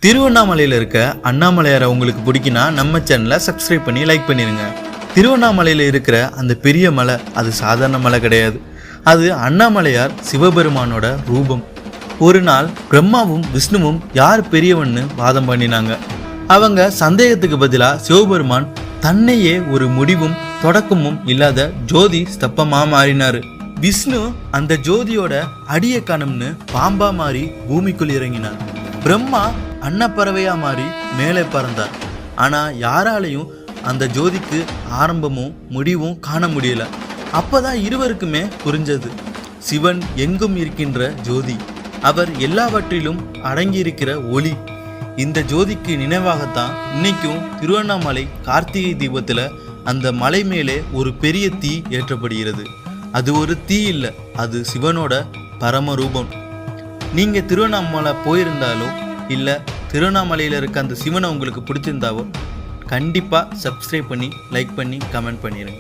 திருவண்ணாமலையில் இருக்க அண்ணாமலையாரை உங்களுக்கு பிடிக்குன்னா நம்ம சேனலை சப்ஸ்கிரைப் பண்ணி லைக் பண்ணிடுங்க. திருவண்ணாமலையில் இருக்கிற அந்த பெரிய மலை அது சாதாரண மலை கிடையாது. அது அண்ணாமலையார் சிவபெருமானோட ரூபம். ஒரு நாள் பிரம்மாவும் விஷ்ணுவும் யார் பெரியவன்னு வாதம் பண்ணினாங்க. அவங்க சந்தேகத்துக்கு பதிலாக சிவபெருமான் தன்னையே ஒரு முடிவும் தொடக்கமும் இல்லாத ஜோதி ஸ்தப்பமா மாறினாரு. விஷ்ணு அந்த ஜோதியோட அடியை காணும்னு பாம்பா மாறி பூமிக்குள் இறங்கினார். பிரம்மா அன்னப்பறவையா மாறி மேலே பறந்தார். ஆனா யாராலையும் அந்த ஜோதிக்கு ஆரம்பமும் முடிவும் காண முடியல. அப்பதான் இருவருக்குமே புரிஞ்சது, சிவன் எங்கும் இருக்கின்ற ஜோதி, அவர் எல்லாவற்றிலும் அடங்கியிருக்கிற ஒளி. இந்த ஜோதிக்கு நினைவாகத்தான் இன்னைக்கும் திருவண்ணாமலை கார்த்திகை தீபத்துல அந்த மலை மேலே ஒரு பெரிய தீ ஏற்றப்படுகிறது. அது ஒரு தீ இல்லை, அது சிவனோட பரமரூபம். நீங்க திருவண்ணாமலை போயிருந்தாலோ இல்லை திருவண்ணாமலையில் இருக்க அந்த சிவனை உங்களுக்கு பிடிச்சிருந்தாவோ கண்டிப்பாக சப்ஸ்கிரைப் பண்ணி லைக் பண்ணி கமெண்ட் பண்ணிடுங்க.